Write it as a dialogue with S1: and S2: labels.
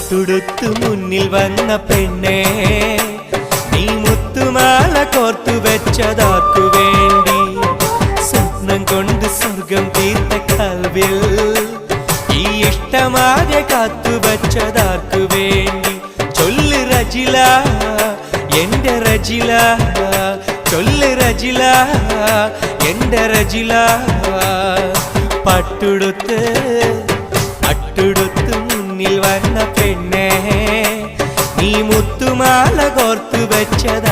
S1: പട്ടുടുത്തു മുന്നിൽ വന്ന പെണ്ണേ, നീ മുത്തുമാല കോർത്തു വെച്ചതാർക്കു വേണ്ടി? സ്വപ്നം കൊണ്ട് സ്വർഗം തീർത്ത കൽവിൽ ഈ ഇഷ്ടമാകെ കാത്തു വെച്ചതാർക്കു വേണ്ടി? ചൊല്ല് റജില, എന്റെ റജില, ചൊല്ല് റജില, എന്റെ റജില. പട്ടുടുത്ത് മുന്നിൽ വന്ന പെണ്ണേ, നീ മുത്തുമാല കോർത്തു വെച്ചത്